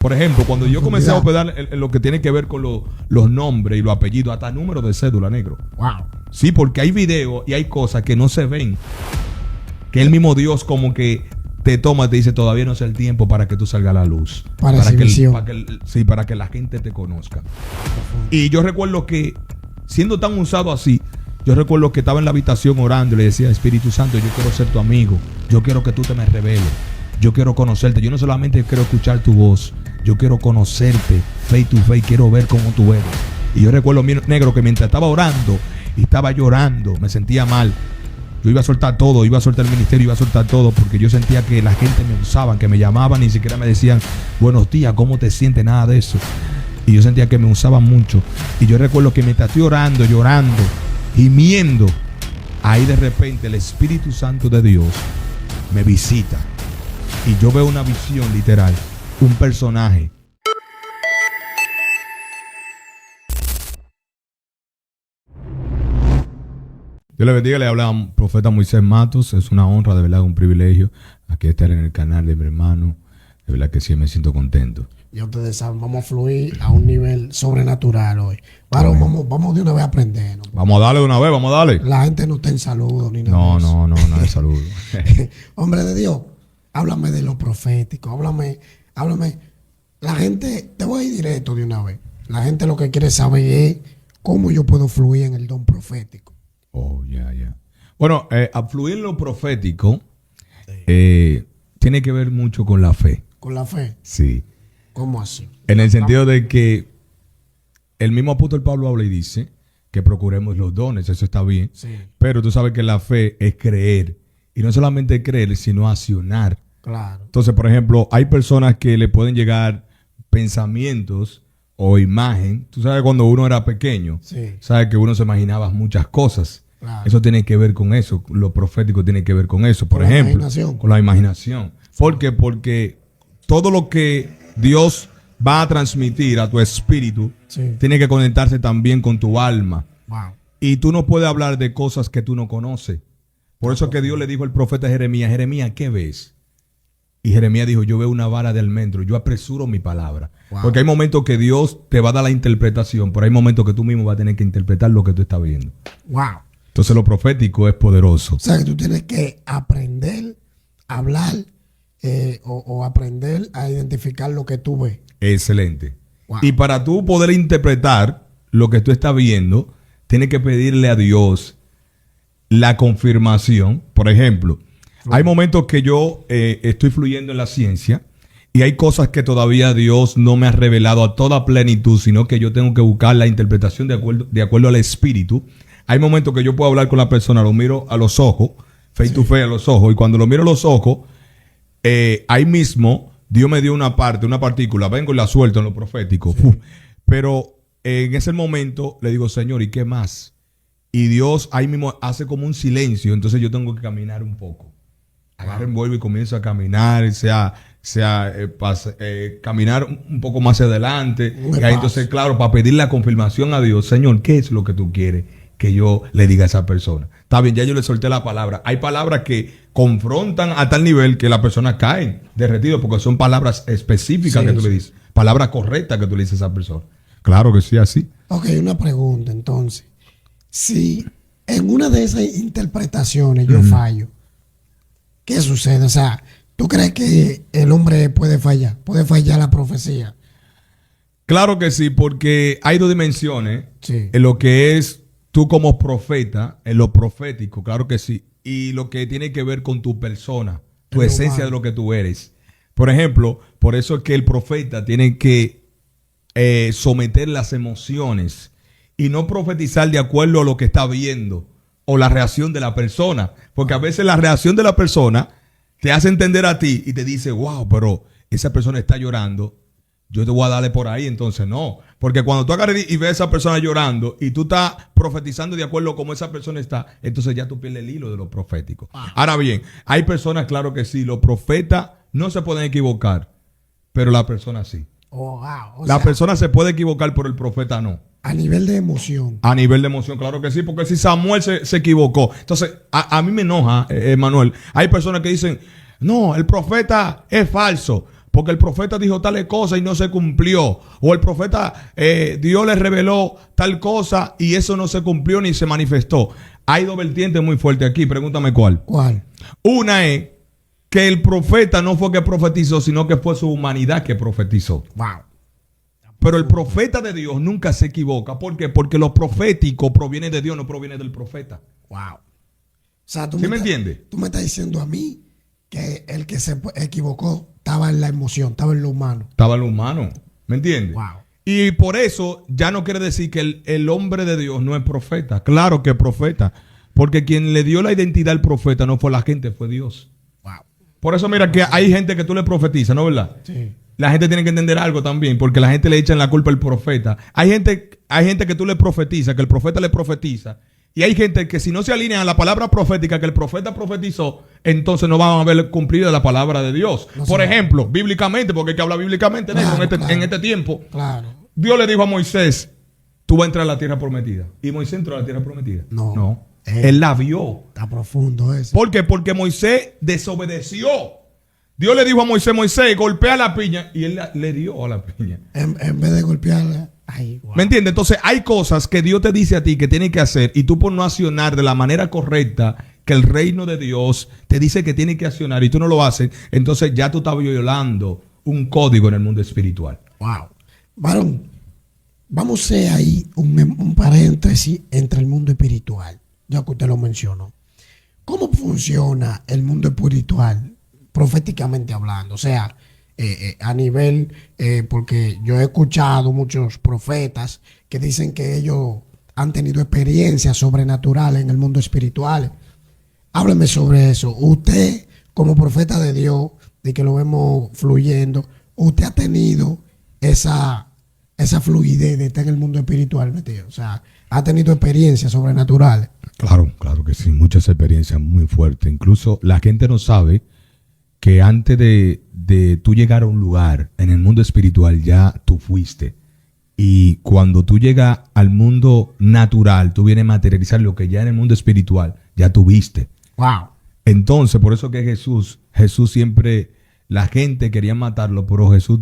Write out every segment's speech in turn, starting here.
Por ejemplo, cuando yo comencé a operar en lo que tiene que ver con los nombres y los apellidos, hasta números de cédula, negro. Wow. Sí, porque hay videos y hay cosas que no se ven. Que el mismo Dios como que te toma y te dice, todavía no es el tiempo para que tú salgas a la luz. Para que la gente te conozca. Y yo recuerdo que, siendo tan usado así, yo recuerdo que estaba en la habitación orando y le decía, Espíritu Santo, yo quiero ser tu amigo. Yo quiero que tú te me reveles. Yo quiero conocerte. Yo no solamente quiero escuchar tu voz. Yo quiero conocerte face to face. Quiero ver cómo tú eres. Y yo recuerdo, negro, que mientras estaba orando y estaba llorando, me sentía mal. Yo iba a soltar todo, iba a soltar el ministerio, iba a soltar todo, porque yo sentía que la gente me usaban, que me llamaban, ni siquiera me decían, buenos días, ¿cómo te sientes? Nada de eso. Y yo sentía que me usaban mucho. Y yo recuerdo que mientras estoy orando, llorando, gimiendo, ahí de repente el Espíritu Santo de Dios me visita. Y yo veo una visión literal, un personaje. Dios le bendiga, le habla profeta Moisés Matos. Es una honra, de verdad, un privilegio aquí estar en el canal de mi hermano. De verdad que sí, me siento contento. Y ustedes saben, vamos a fluir a un nivel sobrenatural hoy. Claro, vamos de una vez a aprender, ¿no? Vamos a darle de una vez, vamos a darle. La gente no está en saludo ni nada. No, nada de saludo. Hombre de Dios, háblame de lo profético, háblame. La gente, te voy a ir directo de una vez. La gente lo que quiere saber es cómo yo puedo fluir en el don profético. Oh, ya. Bueno, a fluir en lo profético tiene que ver mucho con la fe. ¿Con la fe? Sí. ¿Cómo así? En el sentido de que el mismo apóstol Pablo habla y dice que procuremos los dones, eso está bien. Sí. Pero tú sabes que la fe es creer. Y no solamente creer, sino accionar. Claro. Entonces, por ejemplo, hay personas que le pueden llegar pensamientos o imagen. Tú sabes, cuando uno era pequeño, sí, sabes que uno se imaginaba muchas cosas. Claro. Eso tiene que ver con eso. Lo profético tiene que ver con eso. Por ejemplo, con la imaginación. ¿Por qué? Porque todo lo que Dios va a transmitir a tu espíritu, sí, tiene que conectarse también con tu alma. Wow. Y tú no puedes hablar de cosas que tú no conoces. Por eso que Dios le dijo al profeta Jeremías, Jeremías, ¿qué ves? Y Jeremías dijo, yo veo una vara de almendro, yo apresuro mi palabra. Wow. Porque hay momentos que Dios te va a dar la interpretación, pero hay momentos que tú mismo vas a tener que interpretar lo que tú estás viendo. Wow. Entonces lo profético es poderoso. O sea, que tú tienes que aprender a hablar o aprender a identificar lo que tú ves. Excelente. Wow. Y para tú poder interpretar lo que tú estás viendo, tienes que pedirle a Dios la confirmación. Por ejemplo, hay momentos que yo estoy fluyendo en la ciencia y hay cosas que todavía Dios no me ha revelado a toda plenitud, sino que yo tengo que buscar la interpretación de acuerdo al Espíritu. Hay momentos que yo puedo hablar con la persona, lo miro a los ojos, face to face a los ojos, y cuando lo miro a los ojos, ahí mismo Dios me dio una partícula, vengo y la suelto en lo profético. Sí. Pero en ese momento le digo, Señor, ¿y qué más? Y Dios ahí mismo hace como un silencio, entonces yo tengo que caminar un poco. Agarro, envuelvo y comienzo a caminar, caminar un poco más adelante. Y ahí entonces, claro, para pedir la confirmación a Dios, Señor, ¿qué es lo que tú quieres que yo le diga a esa persona? Está bien, ya yo le solté la palabra. Hay palabras que confrontan a tal nivel que la persona cae derretido porque son palabras específicas, sí, que tú le dices. Palabras correctas que tú le dices a esa persona. Claro que sí, así. Ok, una pregunta entonces. Si en una de esas interpretaciones yo fallo, ¿qué sucede? O sea, ¿tú crees que el hombre puede fallar? ¿Puede fallar la profecía? Claro que sí, porque hay dos dimensiones. Sí. En lo que es tú como profeta, en lo profético, claro que sí. Y lo que tiene que ver con tu persona, tu esencia de lo que tú eres. Por ejemplo, por eso es que el profeta tiene que someter las emociones y no profetizar de acuerdo a lo que está viendo o la reacción de la persona. Porque a veces la reacción de la persona te hace entender a ti y te dice, wow, pero esa persona está llorando, yo te voy a darle por ahí. Entonces no, porque cuando tú agarras y ves a esa persona llorando y tú estás profetizando de acuerdo a cómo esa persona está, entonces ya tú pierdes el hilo de lo profético. Ahora bien, hay personas, claro que sí, los profetas no se pueden equivocar, pero la persona sí. La persona se puede equivocar, pero el profeta no. A nivel de emoción. A nivel de emoción, claro que sí, porque si Samuel se equivocó. Entonces, a mí me enoja, Manuel. Hay personas que dicen, no, el profeta es falso, porque el profeta dijo tales cosas y no se cumplió. O el profeta, Dios le reveló tal cosa y eso no se cumplió ni se manifestó. Hay dos vertientes muy fuertes aquí. Pregúntame cuál. ¿Cuál? Una es que el profeta no fue que profetizó, sino que fue su humanidad que profetizó. Wow. Pero el profeta de Dios nunca se equivoca. ¿Por qué? Porque lo profético proviene de Dios, no proviene del profeta. Wow. O sea, ¿Sí me entiendes? Tú me estás diciendo a mí que el que se equivocó estaba en la emoción, estaba en lo humano. Estaba en lo humano. ¿Me entiendes? Wow. Y por eso ya no quiere decir que el hombre de Dios no es profeta. Claro que es profeta. Porque quien le dio la identidad al profeta no fue la gente, fue Dios. Wow. Por eso mira que hay gente que tú le profetizas, ¿no verdad? Sí. La gente tiene que entender algo también, porque la gente le echan la culpa al profeta. Hay gente que tú le profetizas, que el profeta le profetiza. Y hay gente que si no se alinean a la palabra profética que el profeta profetizó, entonces no van a haber cumplido la palabra de Dios. No Por sé. ejemplo, bíblicamente, porque hay que hablar bíblicamente Claro, en este tiempo. Claro. Dios le dijo a Moisés, tú vas a entrar a la tierra prometida. ¿Y Moisés entró a la tierra prometida? No. Él la vio. Está profundo eso. ¿Por qué? Porque Moisés desobedeció. Dios le dijo a Moisés, golpea la piña. Y él le dio a la piña. En vez de golpearla. Ay, wow. ¿Me entiendes? Entonces hay cosas que Dios te dice a ti que tienes que hacer. Y tú por no accionar de la manera correcta que el reino de Dios te dice que tienes que accionar. Y tú no lo haces. Entonces ya tú estás violando un código en el mundo espiritual. Wow. Varón, vamos a hacer ahí un paréntesis entre el mundo espiritual. Ya que usted lo mencionó. ¿Cómo funciona el mundo espiritual? Proféticamente hablando, o sea, a nivel, porque yo he escuchado muchos profetas que dicen que ellos han tenido experiencias sobrenaturales en el mundo espiritual. Hábleme sobre eso. Usted, como profeta de Dios, de que lo vemos fluyendo, usted ha tenido esa fluidez de estar en el mundo espiritual metido. O sea, ha tenido experiencias sobrenaturales. Claro, claro que sí. Muchas experiencias muy fuertes. Incluso la gente no sabe que antes de tú llegar a un lugar en el mundo espiritual ya tú fuiste. Y cuando tú llegas al mundo natural, tú vienes a materializar lo que ya en el mundo espiritual ya tuviste. Wow. Entonces, por eso que Jesús siempre, la gente quería matarlo, pero Jesús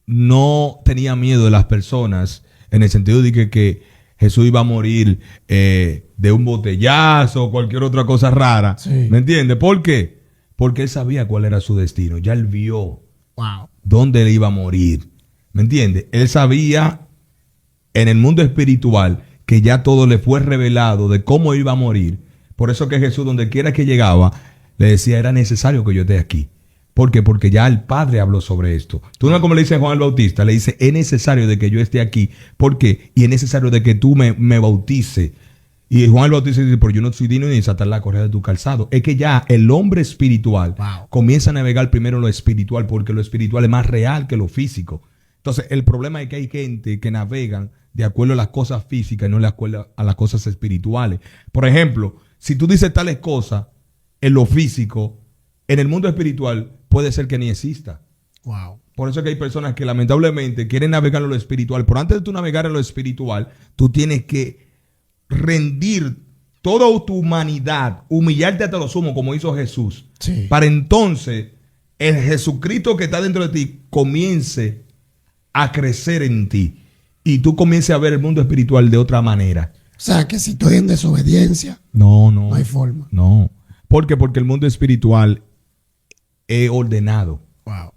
no tenía miedo de las personas, en el sentido de que Jesús iba a morir de un botellazo o cualquier otra cosa rara. Sí. ¿Me entiendes? ¿Por qué? Porque él sabía cuál era su destino. Ya él vio Wow. dónde él iba a morir. ¿Me entiendes? Él sabía en el mundo espiritual que ya todo le fue revelado de cómo iba a morir. Por eso que Jesús, donde quiera que llegaba, le decía, era necesario que yo esté aquí. ¿Por qué? Porque ya el Padre habló sobre esto. Tú no, como le dice Juan el Bautista, le dice, es necesario de que yo esté aquí. ¿Por qué? Y es necesario de que tú me bautices. Y Juan el Bautista dice, pero yo no soy digno ni de desatar la correa de tu calzado. Es que ya el hombre espiritual comienza a navegar primero en lo espiritual, porque lo espiritual es más real que lo físico. Entonces, el problema es que hay gente que navegan de acuerdo a las cosas físicas y no de acuerdo a las cosas espirituales. Por ejemplo, si tú dices tales cosas en lo físico, en el mundo espiritual puede ser que ni exista. Wow. Por eso es que hay personas que lamentablemente quieren navegar en lo espiritual, pero antes de tú navegar en lo espiritual, tú tienes que rendir toda tu humanidad, humillarte hasta lo sumo, como hizo Jesús, Sí. para entonces el Jesucristo que está dentro de ti comience a crecer en ti y tú comiences a ver el mundo espiritual de otra manera. O sea, que si estoy en desobediencia, No hay forma. No. ¿Por qué? Porque el mundo espiritual es ordenado. Wow.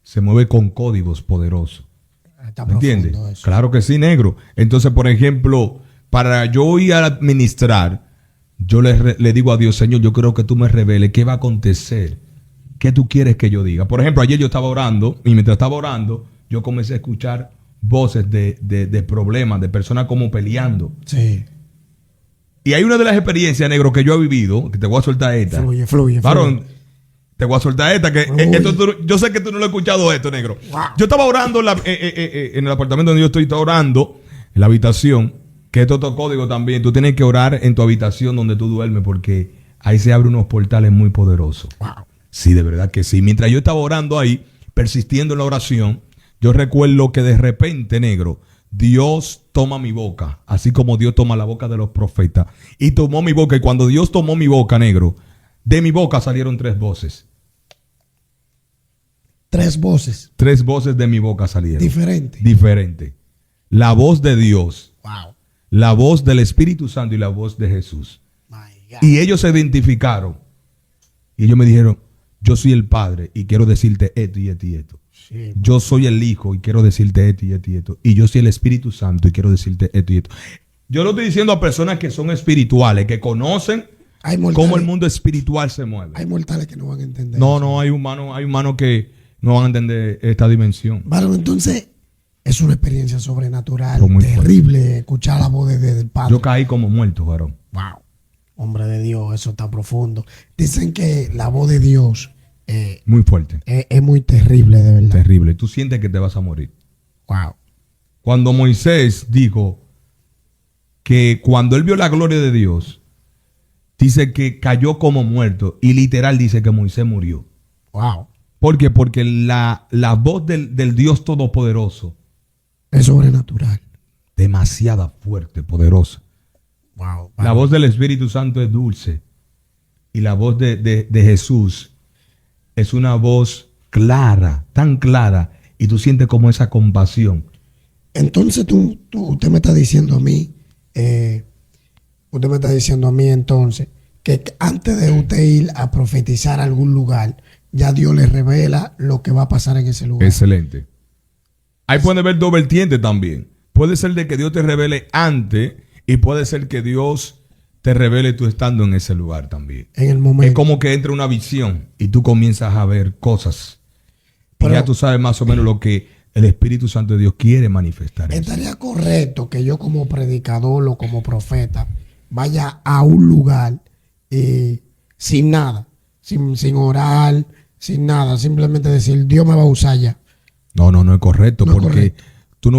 Se mueve con códigos poderosos. Está ¿Me entiendes? profundo eso. Claro que sí, negro. Entonces, por ejemplo, para yo ir a administrar, yo le digo a Dios, Señor, yo creo que tú me reveles qué va a acontecer. ¿Qué tú quieres que yo diga? Por ejemplo, ayer yo estaba orando y mientras estaba orando, yo comencé a escuchar voces de problemas, de personas como peleando. Sí. Y hay una de las experiencias, negro, que yo he vivido, que te voy a soltar esta. Fluye. Varón, te voy a soltar esta, que Fluye. yo sé que tú no lo has escuchado esto, negro. Wow. Yo estaba orando en el apartamento donde yo estoy, estaba orando, en la habitación, que esto es otro código también. Tú tienes que orar en tu habitación donde tú duermes, porque ahí se abren unos portales muy poderosos. Wow. Sí, de verdad que sí. Mientras yo estaba orando ahí, persistiendo en la oración, yo recuerdo que de repente, negro, Dios toma mi boca, así como Dios toma la boca de los profetas, y tomó mi boca. Y cuando Dios tomó mi boca, negro, de mi boca salieron 3 voces. 3 voces 3 voces de mi boca salieron. diferentes. Diferente. La voz de Dios, Wow. la voz del Espíritu Santo y la voz de Jesús. My God. Y ellos se identificaron. Y ellos me dijeron, yo soy el Padre y quiero decirte esto y esto y esto. Sí. Yo soy el Hijo y quiero decirte esto y esto y esto. Y yo soy el Espíritu Santo y quiero decirte esto y esto. Yo lo estoy diciendo a personas que son espirituales, que conocen Hay mortales, cómo el mundo espiritual se mueve. hay mortales que no van a entender. No, eso. no, hay humanos que no van a entender esta dimensión. Varón, entonces es una experiencia sobrenatural, Pero muy terrible escuchar la voz del Padre. Yo caí como muerto, varón. Wow. Hombre de Dios, eso está profundo. Dicen que la voz de Dios Muy fuerte. es muy terrible, de verdad. Terrible. Tú sientes que te vas a morir. Wow. Cuando Moisés dijo que cuando él vio la gloria de Dios, dice que cayó como muerto. Y literal dice que Moisés murió. Wow. ¿Por qué? Porque la voz del Dios Todopoderoso, Es sobrenatural. demasiada fuerte, poderosa. Wow. La voz del Espíritu Santo es dulce. Y la voz de Jesús es una voz clara, tan clara. Y tú sientes como esa compasión. Entonces usted me está diciendo a mí, entonces, que antes de usted ir a profetizar a algún lugar, ya Dios le revela lo que va a pasar en ese lugar. Excelente. Ahí puede haber dos vertientes también. Puede ser de que Dios te revele antes y puede ser que Dios te revele tú estando en ese lugar también. En el momento. Es como que entra una visión y tú comienzas a ver cosas. Pero- y ya tú sabes más o menos lo que el Espíritu Santo de Dios quiere manifestar. en eso. ¿Estaría correcto que yo como predicador o como profeta vaya a un lugar sin nada, sin orar, sin nada, simplemente decir Dios me va a usar ya? No, no, no es correcto. No es porque correcto. tú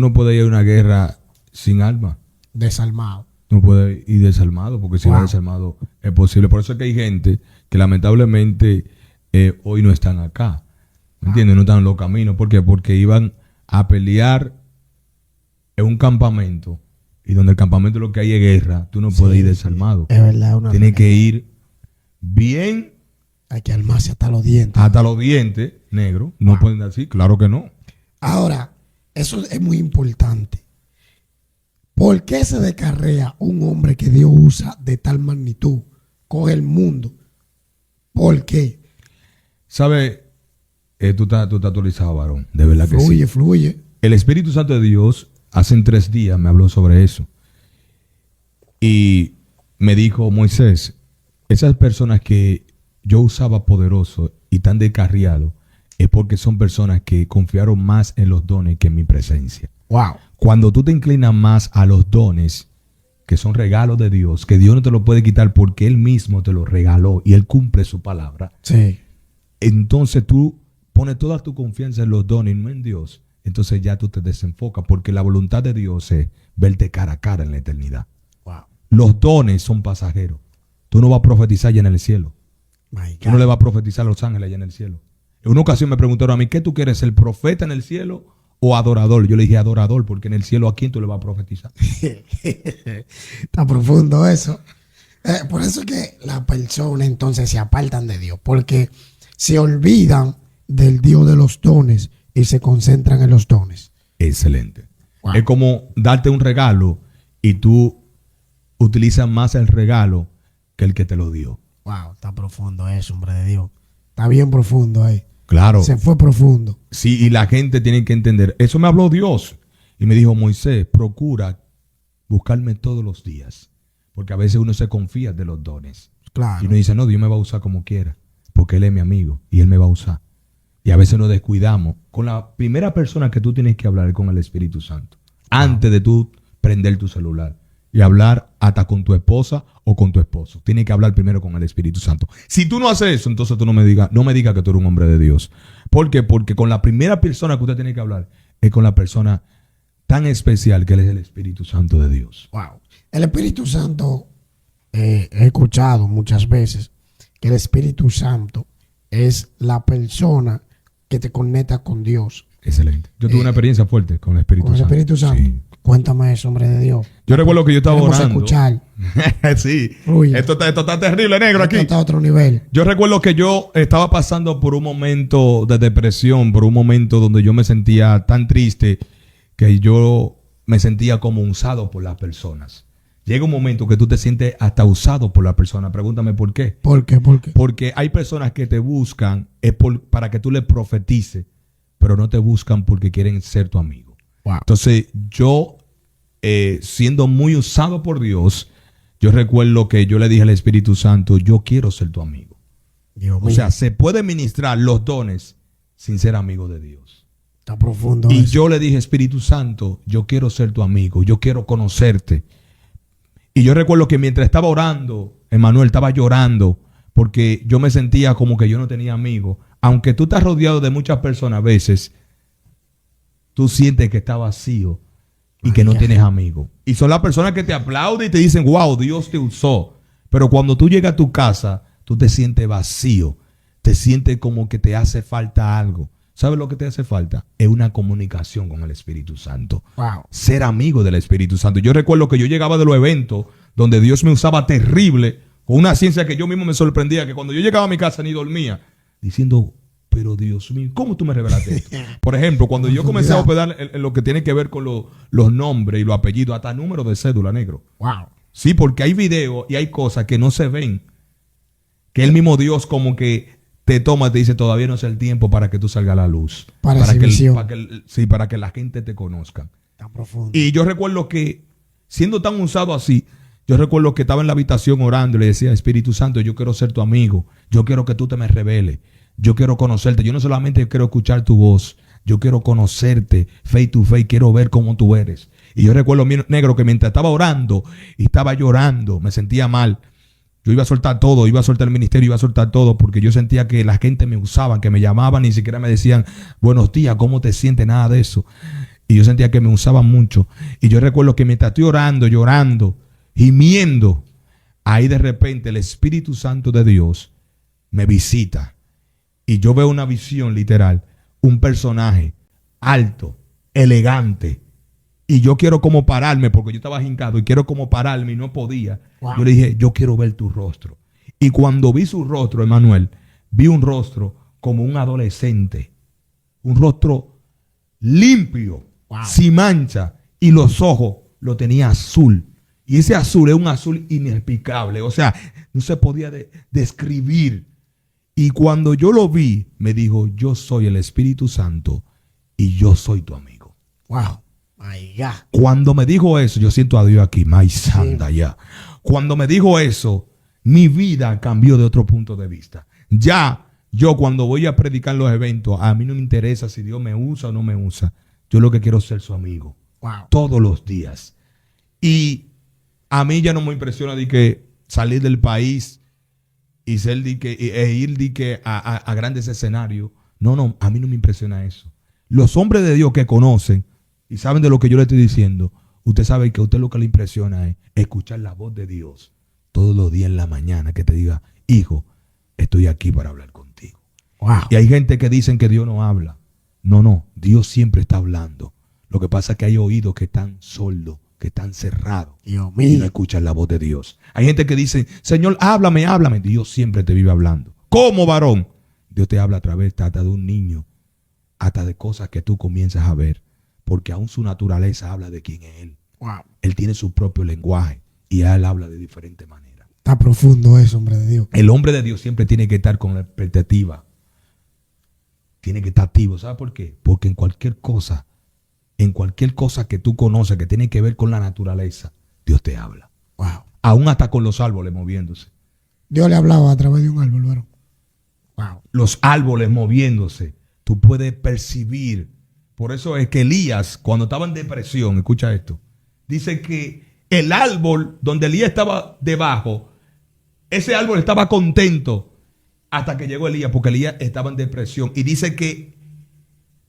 no puedes ir a una guerra sin armas. Desarmado. No puede ir desarmado, porque si Wow. va desarmado es posible. Por eso es que hay gente que lamentablemente hoy no están acá. ¿Me entiendes? No están en los caminos. ¿Por qué? Porque iban a pelear en un campamento. Y donde el campamento lo que hay es guerra, tú no puedes ir desarmado. Es verdad. Una Tienes que ir bien Hay que armarse hasta los dientes. hasta los dientes, negro. No pueden así, claro que no. Ahora, eso es muy importante. ¿Por qué se descarrea un hombre que Dios usa de tal magnitud? Coge el mundo. ¿Por qué? ¿Sabes? Tú estás actualizado, varón. De verdad que Fluye, sí. fluye. El Espíritu Santo de Dios hace 3 días me habló sobre eso. Y me dijo, Moisés, esas personas que yo usaba poderoso y tan descarriado es porque son personas que confiaron más en los dones que en mi presencia. Wow. Cuando tú te inclinas más a los dones, que son regalos de Dios, que Dios no te lo puede quitar porque Él mismo te lo regaló y Él cumple su palabra, Sí. entonces tú pones toda tu confianza en los dones y no en Dios. Entonces ya tú te desenfocas porque la voluntad de Dios es verte cara a cara en la eternidad. Wow. Los dones son pasajeros. Tú no vas a profetizar ya en el cielo. My Tú no God. le vas a profetizar a los ángeles allá en el cielo. En una ocasión me preguntaron a mí, ¿qué tú quieres, ser profeta en el cielo o adorador? Yo le dije adorador porque en el cielo ¿a quién tú le vas a profetizar? Está profundo eso. Por eso es que las personas entonces se apartan de Dios, porque se olvidan del Dios de los dones y se concentran en los dones. Excelente. Wow. Es como darte un regalo y tú utilizas más el regalo que el que te lo dio. Wow, está profundo eso, hombre de Dios. Está bien profundo ahí. Claro. Se fue profundo. Sí, y la gente tiene que entender. Eso me habló Dios. Y me dijo, Moisés, procura buscarme todos los días. Porque a veces uno se confía de los dones. Claro. Y uno dice, no, Dios me va a usar como quiera. Porque Él es mi amigo y Él me va a usar. Y a veces nos descuidamos. Con la primera persona que tú tienes que hablar es con el Espíritu Santo. Antes de tú prender tu celular. Y hablar hasta con tu esposa o con tu esposo. Tienes que hablar primero con el Espíritu Santo. Si tú no haces eso, entonces tú no me digas que tú eres un hombre de Dios. ¿Por qué? Porque con la primera persona que usted tiene que hablar es con la persona tan especial que Él es el Espíritu Santo de Dios. Wow. El Espíritu Santo, he escuchado muchas veces que el Espíritu Santo es la persona que te conecta con Dios. Excelente. Yo tuve una experiencia fuerte con el Espíritu Con el Santo. Espíritu Santo. Sí. Cuéntame eso, hombre de Dios. Yo recuerdo que yo estaba Queremos orando. escuchar. Sí, Uy. esto está terrible, negro, Esto aquí. está a otro nivel. Yo recuerdo que yo estaba pasando por un momento de depresión, por un momento donde yo me sentía tan triste que yo me sentía como usado por las personas. Llega un momento que tú te sientes hasta usado por las personas. Pregúntame por qué. ¿Por qué? ¿Por qué? Porque hay personas que te buscan para que tú les profetices, pero no te buscan porque quieren ser tu amigo. Wow. Entonces yo, siendo muy usado por Dios, yo recuerdo que yo le dije al Espíritu Santo, yo quiero ser tu amigo. Dios O mío. sea, se puede ministrar los dones sin ser amigo de Dios. Está profundo Y eso. yo le dije, Espíritu Santo, yo quiero ser tu amigo, yo quiero conocerte. Y yo recuerdo que mientras estaba orando, Emanuel estaba llorando porque yo me sentía como que yo no tenía amigos. Aunque tú estás rodeado de muchas personas, a veces tú sientes que está vacío y que no tienes amigos. Y son las personas que te aplauden y te dicen, wow, Dios te usó. Pero cuando tú llegas a tu casa, tú te sientes vacío. Te sientes como que te hace falta algo. ¿Sabes lo que te hace falta? Es una comunicación con el Espíritu Santo. Wow. Ser amigo del Espíritu Santo. Yo recuerdo que yo llegaba de los eventos donde Dios me usaba terrible, con una ciencia que yo mismo me sorprendía, que cuando yo llegaba a mi casa ni dormía, diciendo, pero Dios mío, ¿cómo tú me revelaste esto? Por ejemplo, cuando yo comencé a operar en lo que tiene que ver con los nombres y los apellidos, hasta número de cédula, negro. Wow. Sí, porque hay videos y hay cosas que no se ven, que el mismo Dios como que te toma y te dice, todavía no es el tiempo para que tú salgas a la luz. Para que, exhibición. para que la gente te conozca. Está profundo. Y yo recuerdo que, siendo tan usado así, yo recuerdo que estaba en la habitación orando y le decía, Espíritu Santo, yo quiero ser tu amigo. Yo quiero que tú te me reveles. Yo quiero conocerte. Yo no solamente quiero escuchar tu voz. Yo quiero conocerte face to face. Quiero ver cómo tú eres. Y yo recuerdo, negro, que mientras estaba orando y estaba llorando, me sentía mal. Yo iba a soltar todo, iba a soltar el ministerio, iba a soltar todo porque yo sentía que la gente me usaba, que me llamaban, ni siquiera me decían, buenos días, ¿cómo te sientes? Nada de eso. Y yo sentía que me usaban mucho. Y yo recuerdo que mientras estoy orando, llorando, gimiendo, ahí de repente el Espíritu Santo de Dios me visita. Y yo veo una visión literal, un personaje alto, elegante. Y yo quiero como pararme, porque yo estaba hincado y quiero como pararme y no podía. Wow. Yo le dije, yo quiero ver tu rostro. Y cuando vi su rostro, Emanuel, vi un rostro como un adolescente. Un rostro limpio, wow, sin mancha. Y los ojos lo tenía azul. Y ese azul es un azul inexplicable. O sea, no se podía describir. Y cuando yo lo vi, me dijo, yo soy el Espíritu Santo y yo soy tu amigo. Wow. My God. Cuando me dijo eso, yo siento a Dios aquí, my sanda ya. Cuando me dijo eso, mi vida cambió de otro punto de vista. Ya, yo cuando voy a predicar los eventos, a mí no me interesa si Dios me usa o no me usa. Yo lo que quiero es ser su amigo. Wow. Todos los días. Y a mí ya no me impresiona de que salir del país y ser ir a grandes escenarios. No, a mí no me impresiona eso. Los hombres de Dios que conocen y saben de lo que yo le estoy diciendo, usted sabe que a usted lo que le impresiona es escuchar la voz de Dios todos los días en la mañana que te diga, hijo, estoy aquí para hablar contigo. Wow. Y hay gente que dicen que Dios no habla. No, Dios siempre está hablando. Lo que pasa es que hay oídos que están sordos, que están cerrados Dios y no mío. escuchan la voz de Dios. Hay gente que dice, Señor, háblame. Dios siempre te vive hablando. ¿Cómo, varón? Dios te habla a través hasta de un niño, hasta de cosas que tú comienzas a ver. Porque aún su naturaleza habla de quién es Él. Wow. Él tiene su propio lenguaje y a Él habla de diferente manera. Está profundo eso, hombre de Dios. El hombre de Dios siempre tiene que estar con la expectativa. Tiene que estar activo. ¿Sabe por qué? Porque en cualquier cosa que tú conoces que tiene que ver con la naturaleza, Dios te habla. Wow. Aún hasta con los árboles moviéndose. Dios le hablaba a través de un árbol, varón. Wow. Los árboles moviéndose. Tú puedes percibir. Por eso es que Elías, cuando estaba en depresión, escucha esto, dice que el árbol donde Elías estaba debajo, ese árbol estaba contento hasta que llegó Elías, porque Elías estaba en depresión. Y dice que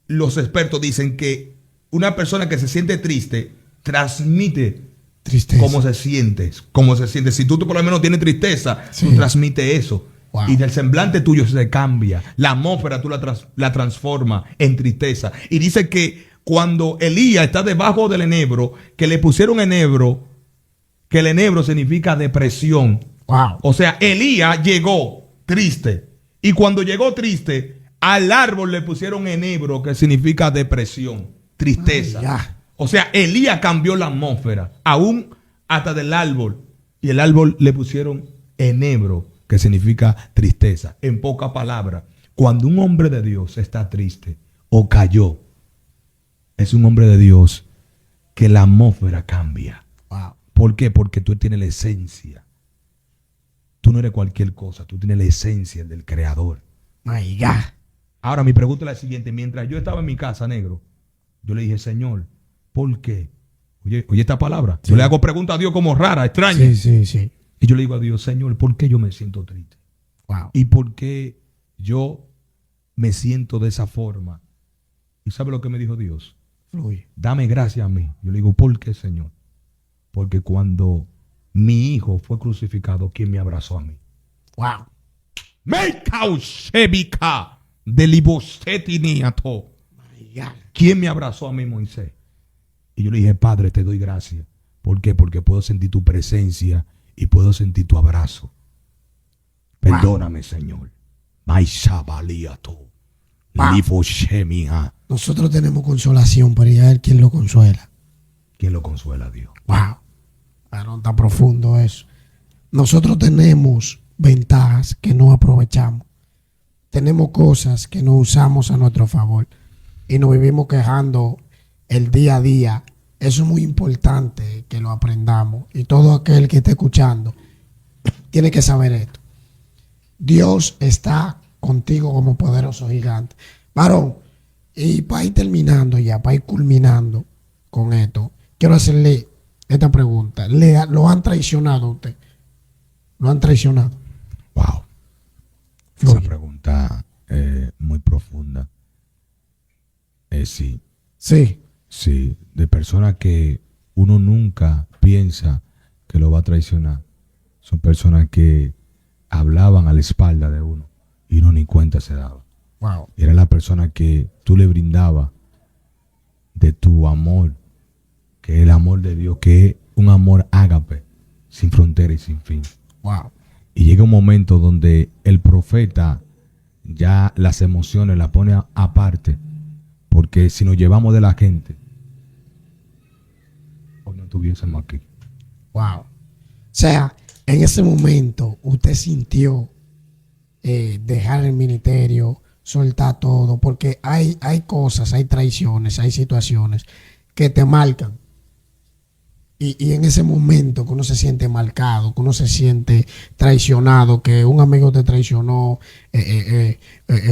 los expertos dicen que una persona que se siente triste transmite Tristeza. cómo se siente. Si tú por lo menos tienes tristeza, Sí. tú transmites eso. Wow. Y del semblante tuyo se cambia. La atmósfera tú la transformas en tristeza. Y dice que cuando Elías está debajo del enebro, que le pusieron enebro, que el enebro significa depresión. Wow. O sea, Elías llegó triste. Y cuando llegó triste, al árbol le pusieron enebro, que significa depresión, tristeza. Ay, ya. O sea, Elías cambió la atmósfera, aún hasta del árbol. Y el árbol le pusieron enebro, que significa tristeza. En pocas palabras, cuando un hombre de Dios está triste o cayó, es un hombre de Dios que la atmósfera cambia. Wow. ¿Por qué? Porque tú tienes la esencia. Tú no eres cualquier cosa, tú tienes la esencia del Creador. My God. Ahora mi pregunta es la siguiente. Mientras yo estaba en mi casa, negro, yo le dije, Señor, ¿por qué? Oye esta palabra. Sí. Yo le hago preguntas a Dios como rara, extraña. Sí, sí, sí. Y yo le digo a Dios, Señor, ¿por qué yo me siento triste? Wow. ¿Y por qué yo me siento de esa forma? ¿Y sabe lo que me dijo Dios? Fluye. Dame gracias a mí. Yo le digo, ¿por qué, Señor? Porque cuando mi hijo fue crucificado, ¿quién me abrazó a mí? Wow. My God. ¿Quién me abrazó a mí, Moisés? Y yo le dije, Padre, te doy gracias. ¿Por qué? Porque puedo sentir tu presencia y puedo sentir tu abrazo. Perdóname, Señor. Nosotros tenemos consolación, pero ya Él quien lo consuela. ¿Quién lo consuela, Dios? Wow. Pero está profundo eso. Nosotros tenemos ventajas que no aprovechamos. Tenemos cosas que no usamos a nuestro favor. Y nos vivimos quejando el día a día. Eso es muy importante que lo aprendamos. Y todo aquel que esté escuchando tiene que saber esto. Dios está contigo como poderoso gigante. Varón, y para ir terminando ya, para ir culminando con esto, quiero hacerle esta pregunta. ¿Lo han traicionado a usted? ¿Lo han traicionado? Wow. Esa pregunta muy profunda. Sí. Sí. Sí. De personas que uno nunca piensa que lo va a traicionar. Son personas que hablaban a la espalda de uno y uno ni cuenta se daba. Wow. Era la persona que tú le brindabas de tu amor, que es el amor de Dios, que es un amor ágape, sin frontera y sin fin. Wow. Y llega un momento donde el profeta ya las emociones las pone aparte, porque si nos llevamos de la gente, hoy no estuviésemos aquí. Wow. O sea, en ese momento usted sintió dejar el ministerio, soltar todo, porque hay cosas, hay traiciones, hay situaciones que te marcan. Y en ese momento que uno se siente marcado, que uno se siente traicionado, que un amigo te traicionó,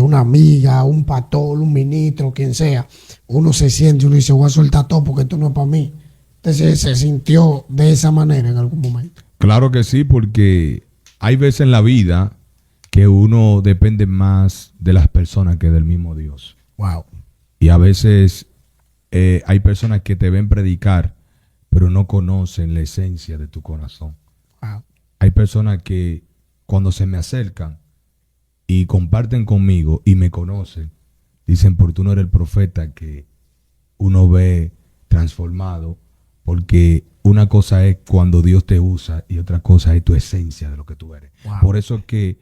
una amiga, un pastor, un ministro, quien sea, uno se siente, uno dice, voy a soltar todo porque esto no es para mí. Entonces se sintió de esa manera en algún momento. Claro que sí, porque hay veces en la vida que uno depende más de las personas que del mismo Dios. Wow. Y a veces hay personas que te ven predicar, pero no conocen la esencia de tu corazón. Wow. Hay personas que cuando se me acercan y comparten conmigo y me conocen, dicen, por tú no eres el profeta que uno ve transformado, porque una cosa es cuando Dios te usa y otra cosa es tu esencia de lo que tú eres. Wow. Por eso es que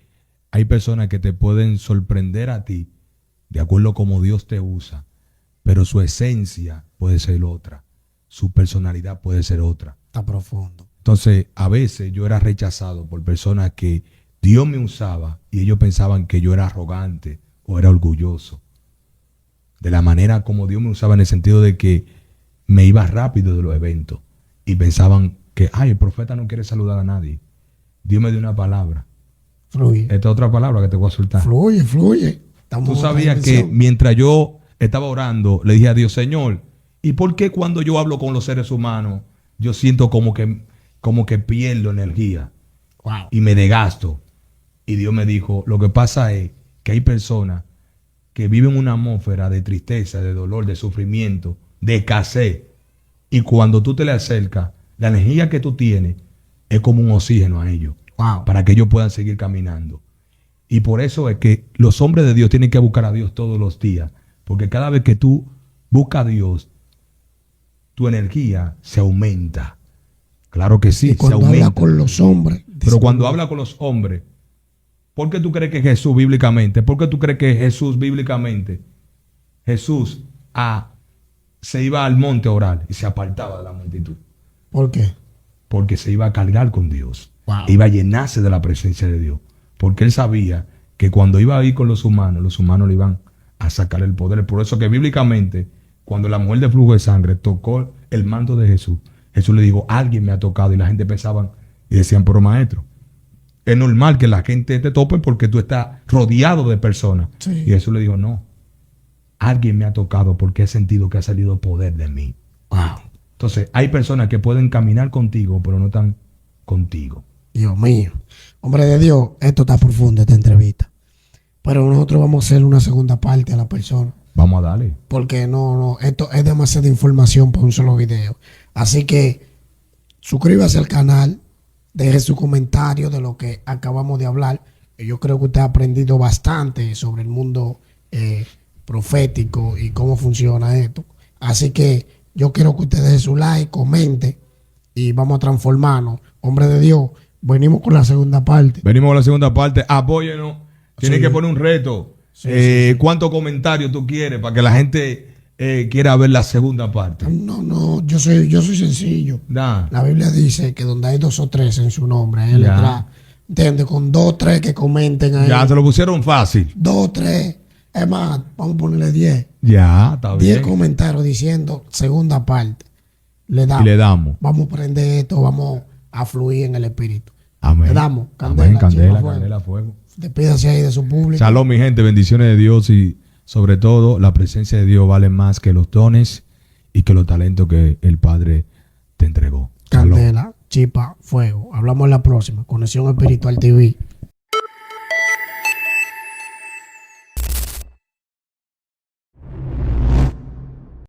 hay personas que te pueden sorprender a ti de acuerdo a cómo Dios te usa, pero su esencia puede ser otra, su personalidad puede ser otra. Está profundo. Entonces, a veces yo era rechazado por personas que Dios me usaba y ellos pensaban que yo era arrogante o era orgulloso. De la manera como Dios me usaba, en el sentido de que me iba rápido de los eventos y pensaban que, ay, el profeta no quiere saludar a nadie. Dios me dio una palabra. Fluye. Esta es otra palabra que te voy a soltar. Fluye, fluye. Estamos Tú en otra sabías que dimensión. mientras yo estaba orando, le dije a Dios, Señor, ¿y por qué cuando yo hablo con los seres humanos, yo siento como que pierdo energía Wow. y me desgasto? Y Dios me dijo, lo que pasa es que hay personas que viven una atmósfera de tristeza, de dolor, de sufrimiento, de escasez. Y cuando tú te le acercas, la energía que tú tienes es como un oxígeno a ellos, Wow. para que ellos puedan seguir caminando. Y por eso es que los hombres de Dios tienen que buscar a Dios todos los días, porque cada vez que tú buscas a Dios, tu energía se aumenta. Claro que sí, Y se cuando aumenta. habla con los hombres, Pero cuando habla con los hombres, ¿por qué tú crees que Jesús bíblicamente? ¿Por qué tú crees que Jesús bíblicamente? Jesús se iba al monte a orar y se apartaba de la multitud. ¿por qué? Porque se iba a cargar con Dios. Wow. Iba a llenarse de la presencia de Dios. Porque él sabía que cuando iba a ir con los humanos le iban a sacar el poder. Por eso que bíblicamente, cuando la mujer de flujo de sangre tocó el manto de Jesús, Jesús le dijo, alguien me ha tocado. Y la gente pensaba y decían, pero maestro, es normal que la gente te tope porque tú estás rodeado de personas. Sí. Y Jesús le dijo, no, alguien me ha tocado porque he sentido que ha salido poder de mí. Wow. Entonces, hay personas que pueden caminar contigo, pero no están contigo. Dios mío. Hombre de Dios, esto está profundo, esta entrevista. Pero nosotros vamos a hacer una segunda parte a la persona. Vamos a darle. Porque no, esto es demasiada información para un solo video. Así que suscríbase al canal, deje su comentario de lo que acabamos de hablar. Yo creo que usted ha aprendido bastante sobre el mundo profético y cómo funciona esto. Así que yo quiero que usted deje su like, comente y vamos a transformarnos. Hombre de Dios, venimos con la segunda parte. Venimos con la segunda parte. Apóyenos. Tienes Sí. que poner un reto. Sí. ¿Cuántos comentarios tú quieres para que la gente quiera ver la segunda parte? No, yo soy sencillo. Da. La Biblia dice que donde hay 2 o 3 en su nombre, él Ya. entra. ¿Entiendes? Con 2 o 3 que comenten ahí. Ya se lo pusieron fácil. 2 o 3. Es más, vamos a ponerle 10. Ya, está 10 bien. comentarios diciendo segunda parte. Le damos. Y le damos. Vamos a prender esto, vamos a fluir en el espíritu. Amén. Le damos. Amén, Candela, candela, chiva, fuego. candela, fuego. Despídase ahí de su público. Shalom, mi gente. Bendiciones de Dios y sobre todo la presencia de Dios vale más que los dones y que los talentos que el Padre te entregó. Shalom. Candela, chipa, fuego. Hablamos en la próxima. Conexión Espiritual TV.